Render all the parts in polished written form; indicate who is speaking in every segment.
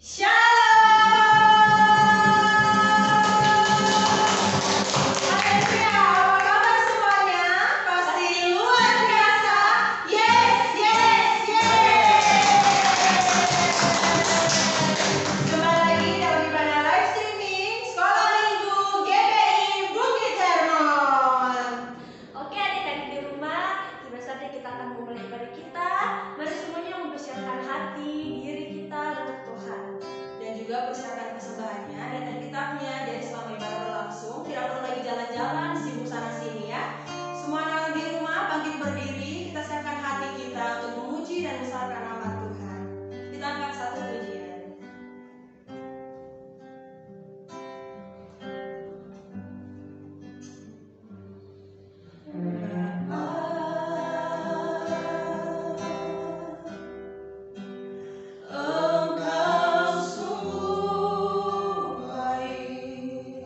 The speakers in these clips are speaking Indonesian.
Speaker 1: Haleluya, apa kabar semuanya? Pasti luar biasa. Yes, yes, yes. Kembali lagi dalam ibadah live streaming Sekolah Minggu GPI Bukit Hermon.
Speaker 2: Oke adik-adik di rumah, tiba saatnya kita akan memulai ibadah kita. Mari semuanya mempersiapkan hati, diri kita untuk Tuhan.
Speaker 1: Dan juga persiapkan persembahannya dan Alkitabnya. Jadi selama ibadah berlangsung tidak perlu lagi jalan-jalan sibuk sana sini ya. Semua anak di rumah bangkit berdiri. Kita siapkan hati kita untuk memuji dan membesarkan nama Tuhan. Kita angkat satu pujian. Engkau sungguh baik,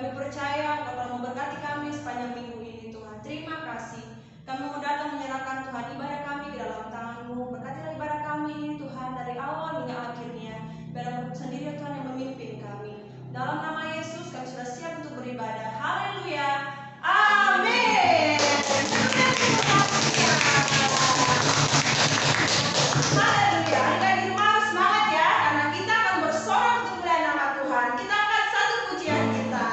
Speaker 1: Kami percaya Kau telah memberkati kami sepanjang minggu ini Tuhan. Terima kasih. Kami mau datang menyerahkan Tuhan ibadah kami ke dalam tangan-Mu. Berkatilah ibadah kami ini Tuhan dari awal hingga akhirnya. Biar sendiri Tuhan yang memimpin kami. Dalam nama Yesus kami sudah siap untuk beribadah. Haleluya. Amin. Haleluya. Anda di rumah harus semangat ya, karena kita akan bersorak untuk mulia nama Tuhan. Kita akan satu pujian kita.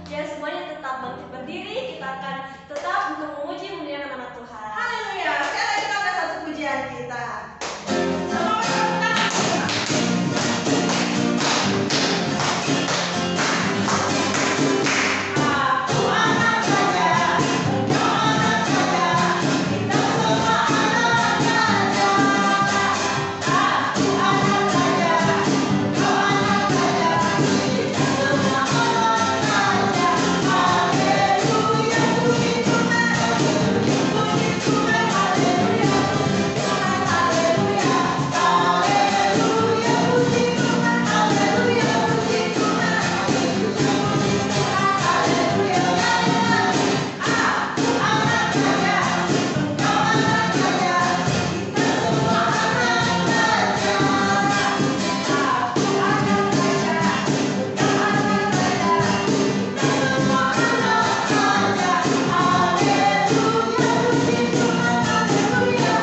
Speaker 2: Ya semuanya tetap bangkit berdiri, kita akan tetap untuk memuji memuliakan nama Tuhan.
Speaker 1: Haleluya. Sekarang kita akan satu pujian kita. Selamat datang. Aku anak raja, engkau anak raja, kita semua anak raja. Aku anak raja, engkau anak raja, kita semua anak raja. Haleluya, puji Tuhan, puji Tuhan, haleluya, puji Tuhan, haleluya, haleluya, puji Tuhan, haleluya, puji Tuhan, haleluya, aku anak raja, engkau anak raja, kita semua anak raja. Aku anak raja, engkau anak raja, kita semua anak raja. Haleluya, puji Tuhan, haleluya,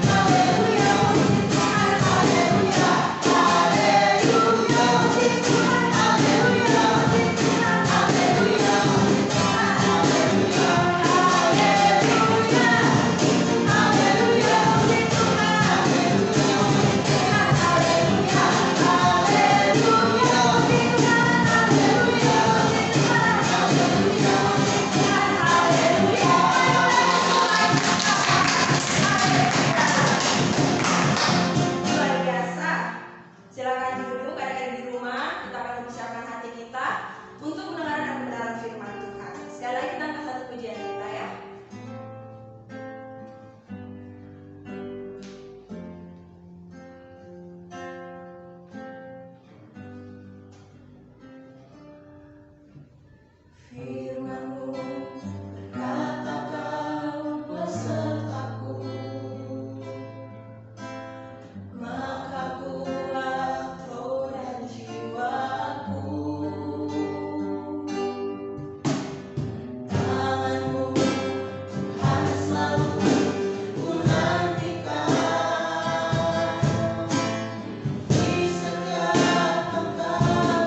Speaker 1: haleluya, puji Tuhan, haleluya, haleluya, puji Tuhan, haleluya, puji Tuhan, haleluya, puji Tuhan, haleluya, haleluya, haleluya, puji Tuhan, haleluya, puji Tuhan, haleluya, haleluya, puji Tuhan, haleluya, puji Tuhan, haleluya, puji Tuhan, haleluya. Luar biasa. Silakan duduk adik-adik di rumah. Kita akan mempersiapkan hati kita untuk mendengarkan kebenaran firman Tuhan. Sekali lagi kita angkat satu pujian kita ya. Firman-Mu berkata Kau besertaku, maka kuat roh dan jiwaku. Tangan-Mu Tuhan selalu ku nantikan di setiap langkah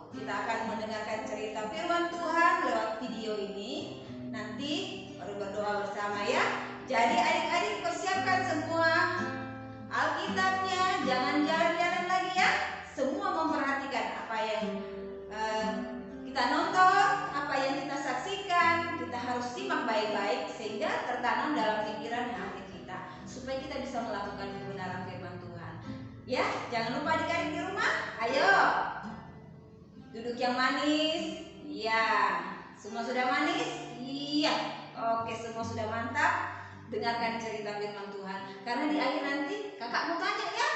Speaker 1: kita akan mendengarkan cerita firman Tuhan lewat video ini. Nanti baru berdoa bersama ya. Jadi adik-adik persiapkan semua Alkitabnya, jangan jalan-jalan lagi ya. Semua memperhatikan apa yang kita nonton, apa yang kita saksikan. Kita harus simak baik-baik sehingga tertanam dalam pikiran dan hati kita, supaya kita bisa melakukan kebenaran firman Tuhan. Ya, jangan lupa adik-adik di rumah. Ayo, duduk yang manis. Iya, semua sudah manis? Iya. Oke, semua sudah mantap. Dengarkan cerita firman Tuhan. Karena di akhir nanti kakak mau tanya ya,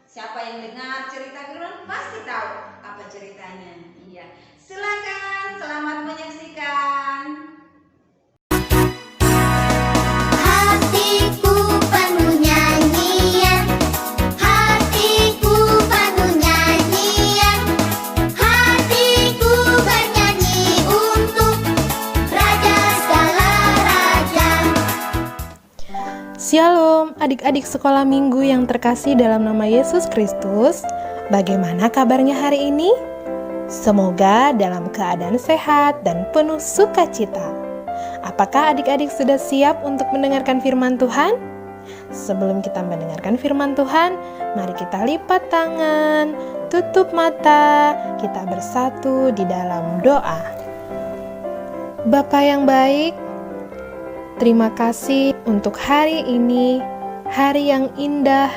Speaker 1: siapa yang dengar cerita firman pasti tahu apa ceritanya. Iya. Silakan, selamat menyaksikan.
Speaker 3: Hatiku penuh nyanyian, hatiku penuh nyanyian, hatiku bernyanyi untuk Raja segala raja.
Speaker 4: Shalom adik-adik sekolah minggu yang terkasih dalam nama Yesus Kristus. Bagaimana kabarnya hari ini? Semoga dalam keadaan sehat dan penuh sukacita. Apakah adik-adik sudah siap untuk mendengarkan firman Tuhan? Sebelum kita mendengarkan firman Tuhan, mari kita lipat tangan, tutup mata, kita bersatu di dalam doa. Bapa yang baik, terima kasih untuk hari ini, hari yang indah.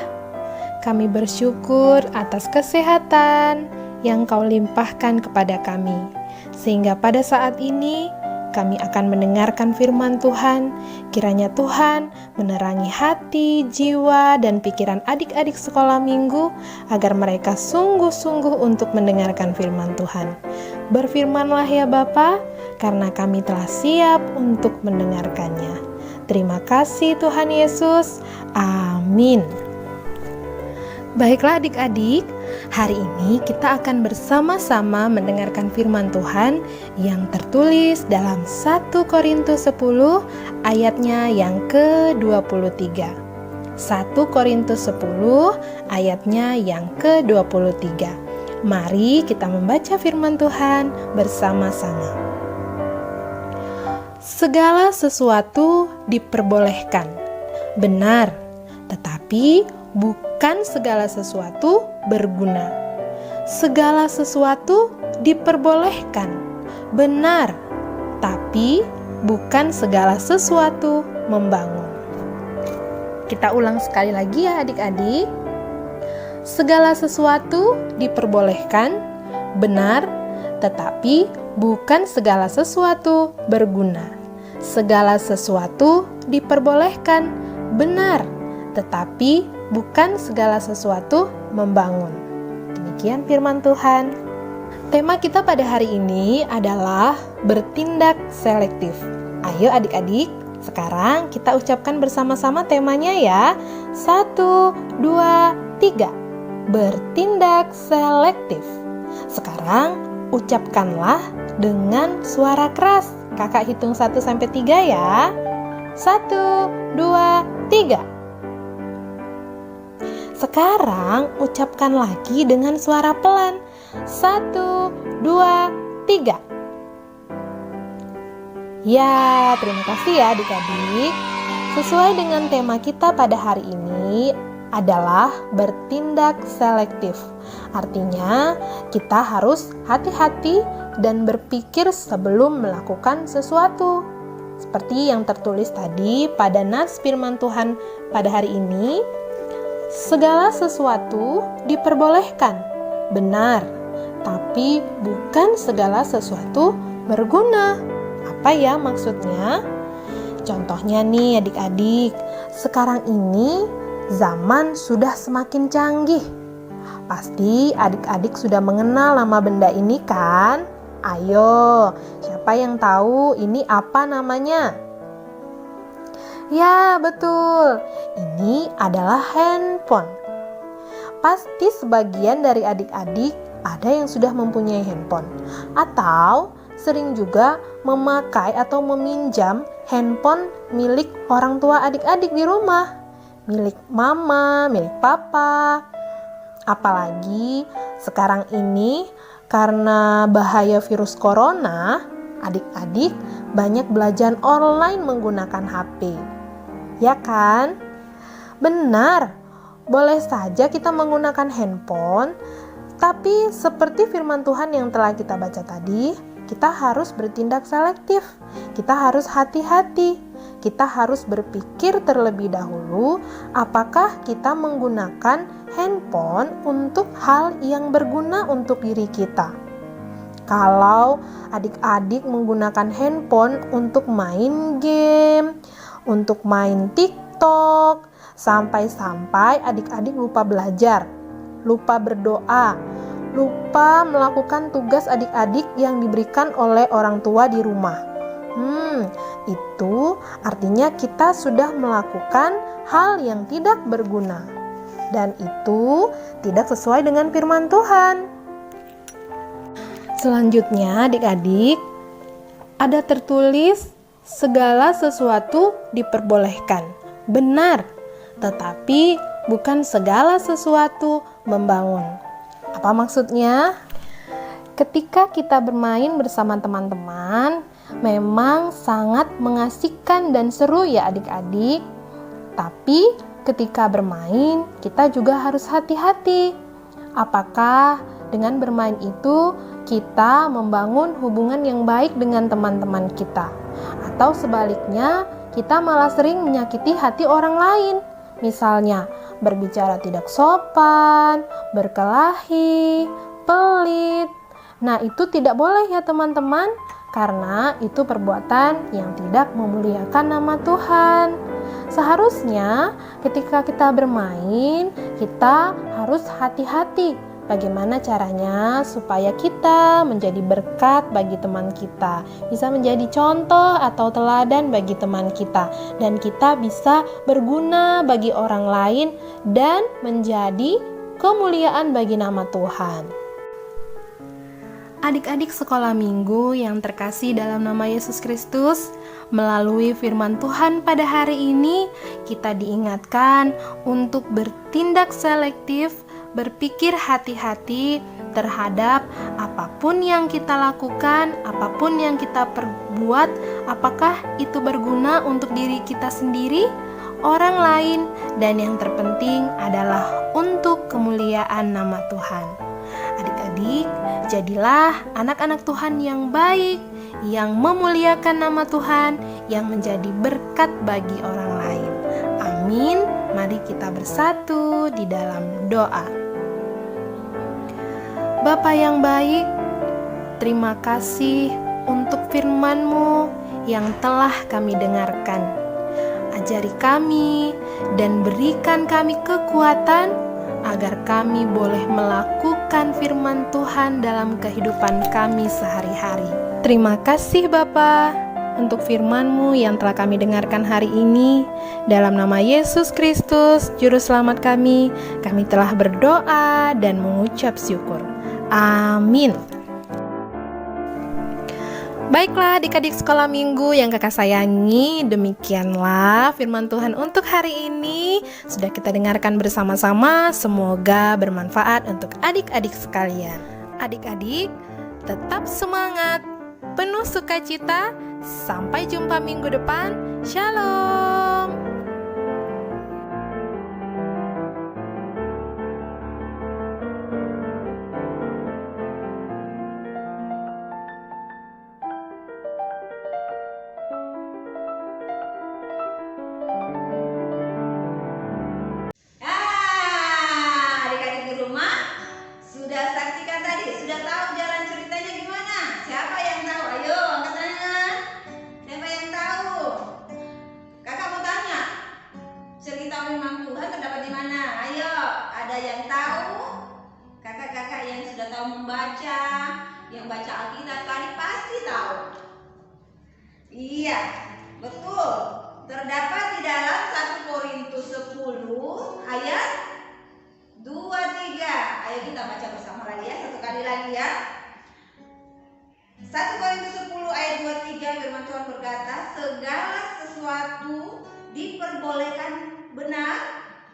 Speaker 4: Kami bersyukur atas kesehatan yang Kau limpahkan kepada kami, sehingga pada saat ini kami akan mendengarkan firman Tuhan. Kiranya Tuhan menerangi hati, jiwa, dan pikiran adik-adik sekolah minggu agar mereka sungguh-sungguh untuk mendengarkan firman Tuhan. Berfirmanlah ya Bapa, karena kami telah siap untuk mendengarkannya. Terima kasih Tuhan Yesus. Amin. Baiklah adik-adik, hari ini kita akan bersama-sama mendengarkan firman Tuhan yang tertulis dalam 1 Korintus 10 ayatnya yang ke-23. 1 Korintus 10 ayatnya yang ke-23. Mari kita membaca firman Tuhan bersama-sama. Segala sesuatu diperbolehkan, benar, tetapi bukan segala sesuatu berguna. Segala sesuatu diperbolehkan, benar, tapi bukan segala sesuatu membangun. Kita ulang sekali lagi ya adik-adik. Segala sesuatu diperbolehkan, benar, tetapi bukan segala sesuatu berguna. Segala sesuatu diperbolehkan, benar, tetapi bukan segala sesuatu membangun. Demikian firman Tuhan. Tema kita pada hari ini adalah bertindak selektif. Ayo adik-adik, sekarang kita ucapkan bersama-sama temanya ya. 1, 2, 3. Bertindak selektif. Sekarang ucapkanlah dengan suara keras. Kakak hitung 1 sampai 3 ya. 1, 2, 3. Sekarang ucapkan lagi dengan suara pelan. 1, 2, 3. Ya, terima kasih ya adik-adik. Sesuai dengan tema kita pada hari ini adalah bertindak selektif. Artinya, kita harus hati-hati dan berpikir sebelum melakukan sesuatu. Seperti yang tertulis tadi pada nas firman Tuhan pada hari ini, segala sesuatu diperbolehkan, benar, tapi bukan segala sesuatu berguna. Apa ya maksudnya? Contohnya nih adik-adik, sekarang ini zaman sudah semakin canggih. Pasti adik-adik sudah mengenal nama benda ini kan? Ayo, siapa yang tahu ini apa namanya? Ya, betul. Ini adalah handphone. Pasti sebagian dari adik-adik ada yang sudah mempunyai handphone atau sering juga memakai atau meminjam handphone milik orang tua adik-adik di rumah. Milik mama, milik papa. Apalagi sekarang ini Karena bahaya virus corona, adik-adik banyak belajar online menggunakan HP. Ya kan? Benar, boleh saja kita menggunakan handphone, tapi seperti firman Tuhan yang telah kita baca tadi, kita harus bertindak selektif. Kita harus hati-hati. Kita harus berpikir terlebih dahulu apakah kita menggunakan handphone untuk hal yang berguna untuk diri kita. Kalau adik-adik menggunakan handphone untuk main game, untuk main TikTok, sampai-sampai adik-adik lupa belajar, lupa berdoa, lupa melakukan tugas adik-adik yang diberikan oleh orang tua di rumah. Itu artinya kita sudah melakukan hal yang tidak berguna, dan itu tidak sesuai dengan firman Tuhan. Selanjutnya, adik-adik, ada tertulis segala sesuatu diperbolehkan. Benar, tetapi bukan segala sesuatu membangun. Apa maksudnya? Ketika kita bermain bersama teman-teman, memang sangat mengasihkan dan seru ya adik-adik. Tapi ketika bermain, kita juga harus hati-hati. Apakah dengan bermain itu kita membangun hubungan yang baik dengan teman-teman kita? Atau sebaliknya, kita malah sering menyakiti hati orang lain. Misalnya, berbicara tidak sopan, berkelahi, pelit. Nah, itu tidak boleh ya teman-teman, karena itu perbuatan yang tidak memuliakan nama Tuhan. Seharusnya ketika kita bermain, kita harus hati-hati bagaimana caranya supaya kita menjadi berkat bagi teman kita, bisa menjadi contoh atau teladan bagi teman kita, dan kita bisa berguna bagi orang lain dan menjadi kemuliaan bagi nama Tuhan. Adik-adik sekolah minggu yang terkasih dalam nama Yesus Kristus, melalui firman Tuhan pada hari ini, kita diingatkan untuk bertindak selektif, berpikir hati-hati terhadap apapun yang kita lakukan, apapun yang kita perbuat, apakah itu berguna untuk diri kita sendiri, orang lain, dan yang terpenting adalah untuk kemuliaan nama Tuhan. Adik-adik, jadilah anak-anak Tuhan yang baik, yang memuliakan nama Tuhan, yang menjadi berkat bagi orang lain. Amin. Mari kita bersatu di dalam doa. Bapa yang baik, terima kasih untuk firman-Mu yang telah kami dengarkan. Ajari kami dan berikan kami kekuatan agar kami boleh melakukan firman Tuhan dalam kehidupan kami sehari-hari. Terima kasih Bapa untuk firman-Mu yang telah kami dengarkan hari ini. Dalam nama Yesus Kristus, Juru Selamat kami telah berdoa dan mengucap syukur. Amin. Baiklah adik-adik sekolah minggu yang kakak sayangi, demikianlah firman Tuhan untuk hari ini. Sudah kita dengarkan bersama-sama, semoga bermanfaat untuk adik-adik sekalian. Adik-adik, tetap semangat, penuh sukacita, sampai jumpa minggu depan. Shalom.
Speaker 1: Membaca, yang baca Alkitab tadi pasti tahu. Iya, betul. Terdapat di dalam 1 Korintus 10 ayat 2-3. Ayo kita baca bersama lagi ya, satu kali lagi ya. 1 Korintus 10 ayat 2-3, firman Tuhan berkata, segala sesuatu diperbolehkan benar,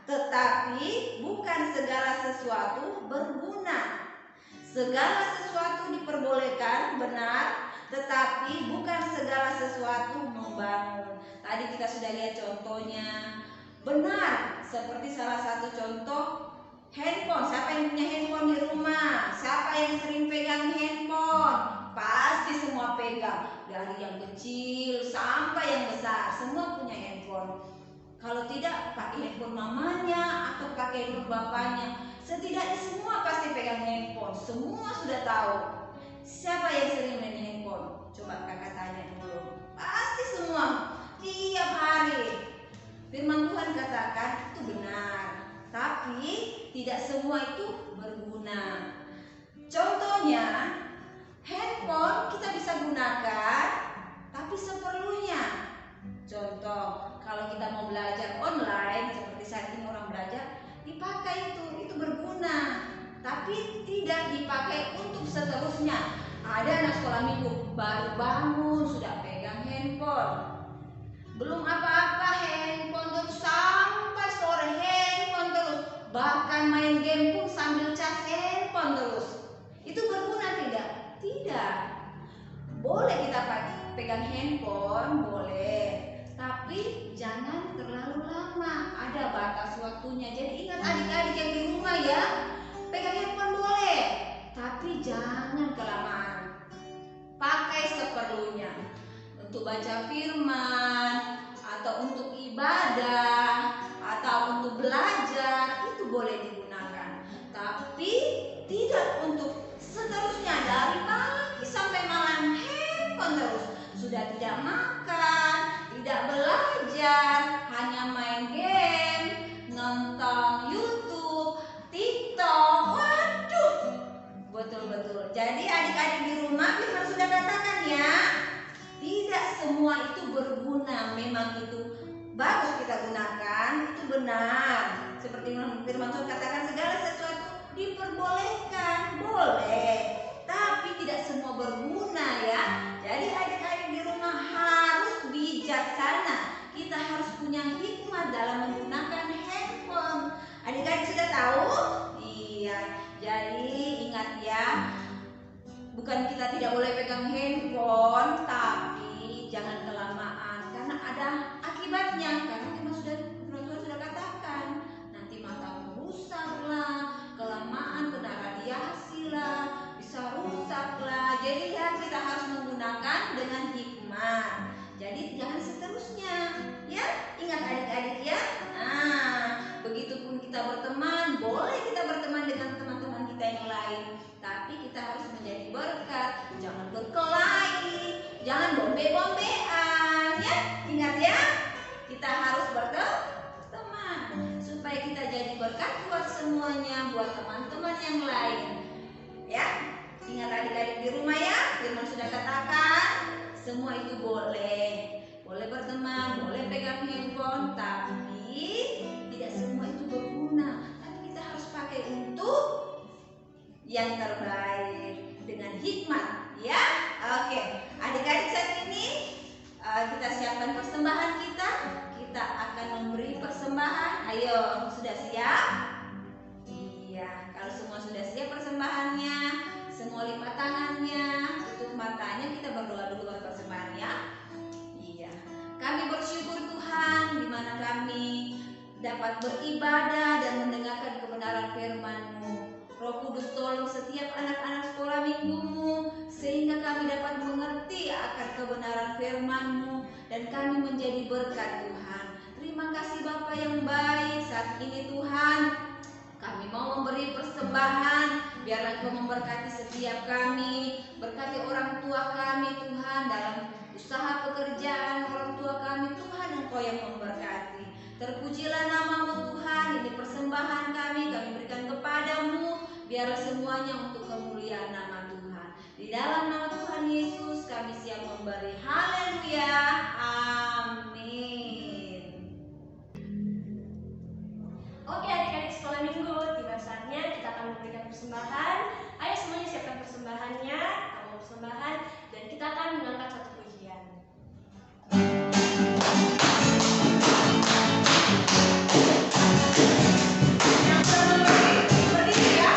Speaker 1: tetapi bukan segala sesuatu berguna. Segala sesuatu diperbolehkan, benar, tetapi bukan segala sesuatu membangun. Tadi kita sudah lihat contohnya. Benar, seperti salah satu contoh handphone. Siapa yang punya handphone di rumah? Siapa yang sering pegang handphone? Pasti semua pegang. Dari yang kecil sampai yang besar, semua punya handphone. Kalau tidak, pakai handphone mamanya atau pakai handphone bapaknya. Setidaknya semua pasti pegang handphone. Semua sudah tahu. Siapa yang sering main handphone? Coba kakak tanya dulu. Pasti semua, tiap hari. Firman Tuhan katakan itu benar, tapi tidak semua itu berguna. Contohnya, handphone kita bisa gunakan, tapi seperlunya. Contoh, kalau kita mau belajar online, seperti saat ini orang belajar, dipakai itu berguna, tapi tidak dipakai untuk seterusnya. Ada anak sekolah minggu baru bangun sudah pegang handphone. Belum apa-apa handphone terus sampai sore handphone terus. Bahkan main game pun sambil cas handphone terus. Itu berguna tidak? Tidak. Boleh kita pegang handphone, boleh. Tapi jangan terlalu lama. Ada batas waktunya. Jadi ingat adik-adik yang di rumah ya. Pegang handphone boleh, tapi jangan kelamaan. Pakai seperlunya. Untuk baca firman, atau untuk ibadah, atau untuk belajar, itu boleh digunakan. Tapi tidak untuk seterusnya dari pagi sampai malam handphone terus. Sudah tidak makan, tidak belajar, hanya main game, nonton YouTube, TikTok. Waduh, betul-betul. Jadi adik-adik di rumah Firman sudah katakan ya, tidak semua itu berguna. Memang itu bagus kita gunakan, itu benar. Seperti Firman Tuhan katakan, segala sesuatu diperbolehkan, boleh, tapi tidak semua berguna ya. Jadi adik-adik di rumah harus bijaksana. Kita harus punya hikmat dalam menggunakan handphone. Adik-adik sudah tahu? Iya. Jadi ingat ya, bukan kita tidak boleh pegang handphone, tapi jangan kelamaan karena ada akibatnya. Karena Firman Tuhan sudah katakan, nanti mata rusak lah, kelamaan kena radiasi lah, bisa rusak lah. Jadi ya kita harus menggunakan dengan hikmat. Jadi jangan seterusnya, ya. Ingat adik-adik ya. Nah, begitupun kita berteman, boleh kita berteman dengan teman-teman kita yang lain. Tapi kita harus menjadi berkat, jangan berkelahi, jangan bombe-bombean, ya. Ingat ya, kita harus berteman supaya kita jadi berkat buat semuanya, buat teman-teman yang lain. Ya, ingat adik-adik di rumah ya, Firman sudah katakan, semua itu boleh. Boleh berteman, boleh pegang handphone, tapi tidak semua itu berguna. Tapi kita harus pakai untuk yang terbaik dengan hikmat, ya. Oke, adik-adik saat ini kita siapkan persembahan kita. Kita akan memberi persembahan. Ayo, sudah siap? Iya, kalau semua sudah siap persembahannya, semua lipat tangannya, tutup matanya, kita berdoa dulu buat persembahan ya. Iya, kami bersyukur Tuhan di mana kami dapat beribadah dan mendengarkan kebenaran firman-Mu. Roh Kudus tolong setiap anak-anak sekolah minggu-Mu sehingga kami dapat mengerti akan kebenaran firman-Mu dan kami menjadi berkat Tuhan. Terima kasih Bapa yang baik. Saat ini Tuhan, kami mau memberi persembahan. Biarlah Engkau memberkati setiap kami. Berkati orang tua kami Tuhan dalam usaha pekerjaan orang tua kami. Tuhan Engkau yang memberkati. Terpujilah nama-Mu Tuhan. Ini persembahan kami berikan kepada-Mu. Biarlah semuanya untuk kemuliaan nama Tuhan. Di dalam nama Tuhan Yesus kami siap memberi. Haleluya. Amin.
Speaker 2: Oke adik-adik sekolah minggu, tiba saatnya kita akan memberikan persembahan. Ayo semuanya siapkan persembahannya, kamu persembahan, dan kita akan mengangkat satu pujian. Yang berdiri ya.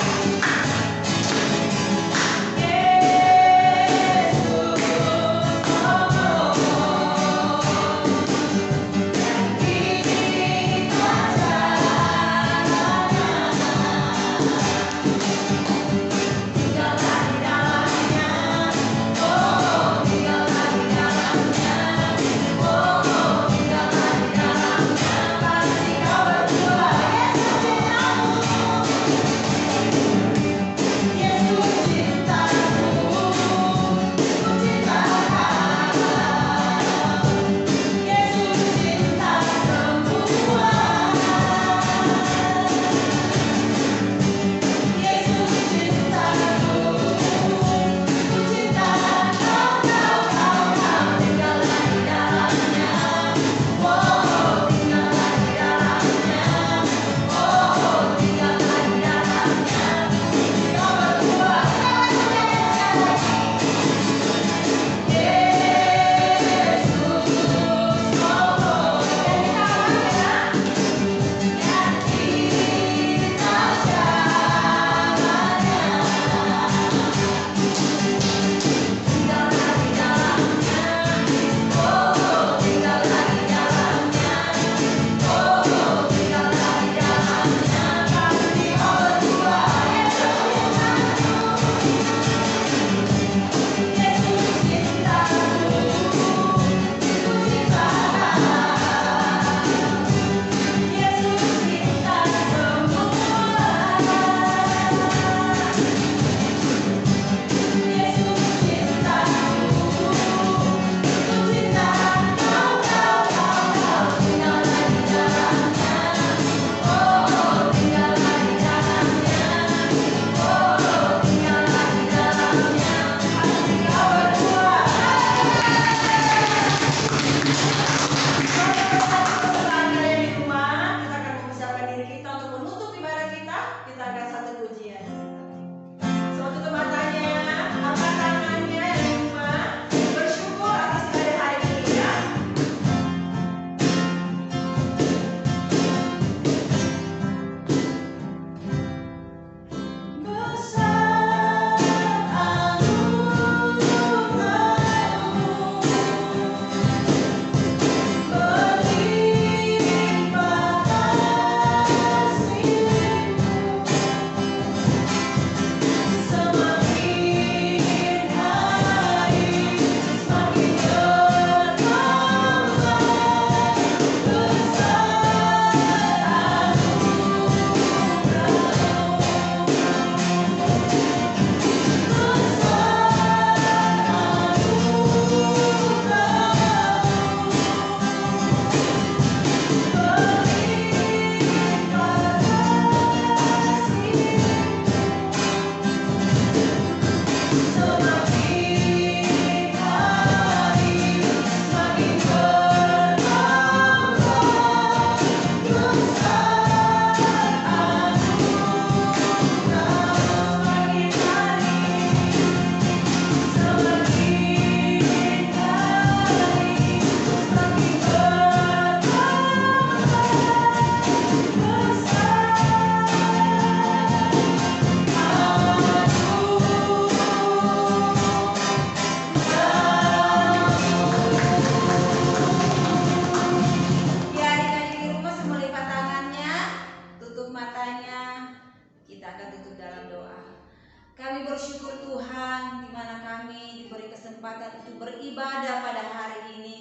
Speaker 1: kesempatan untuk beribadah pada hari ini.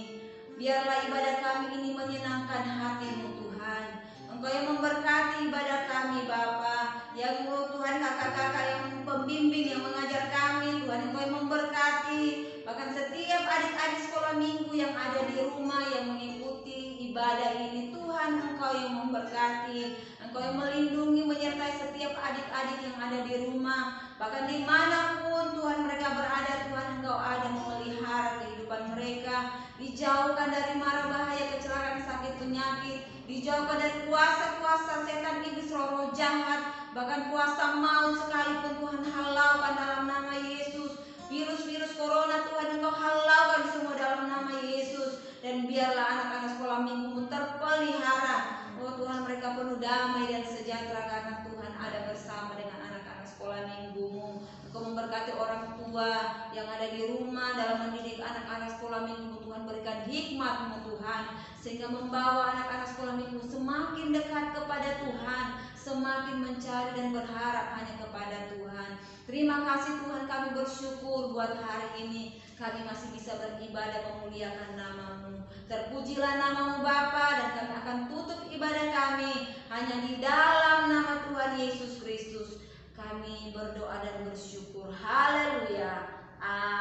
Speaker 1: Biarlah ibadah kami ini menyenangkan hati-Mu Tuhan. Engkau yang memberkati ibadah kami Bapa. Ya Tuhan, kakak-kakak yang pembimbing yang mengajar kami, Tuhan Engkau yang memberkati. Bahkan setiap adik-adik sekolah minggu yang ada di rumah yang mengikuti ibadah ini, Tuhan Engkau yang memberkati. Engkau yang melindungi menyertai setiap adik-adik yang ada di rumah. Bahkan dimanapun Tuhan mereka berada, Tuhan Engkau ada memelihara kehidupan mereka. Dijauhkan dari mara bahaya, kecelakaan, sakit, penyakit. Dijauhkan dari kuasa-kuasa setan, iblis, roh jahat. Bahkan kuasa maut sekalipun Tuhan halaukan dalam nama Yesus. Virus-virus corona Tuhan Engkau halaukan semua dalam nama Yesus. Dan biarlah anak-anak sekolah minggu terpelihara. Oh Tuhan, mereka penuh damai dan sejahtera karena Tuhan ada bersama dengan anak-anak sekolah minggu-Mu. Engkau memberkati orang tua yang ada di rumah dalam mendidik anak-anak sekolah minggu. Tuhan berikan hikmat-Mu Tuhan, sehingga membawa anak-anak sekolah minggu semakin dekat kepada Tuhan, semakin mencari dan berharap hanya kepada Tuhan. Terima kasih Tuhan, kami bersyukur buat hari ini kami masih bisa beribadah memuliakan nama-Mu. Terpujilah nama-Mu Bapa, dan kami akan tutup ibadah kami hanya di dalam nama Tuhan Yesus Kristus. Kami berdoa dan bersyukur. Haleluya. Amin.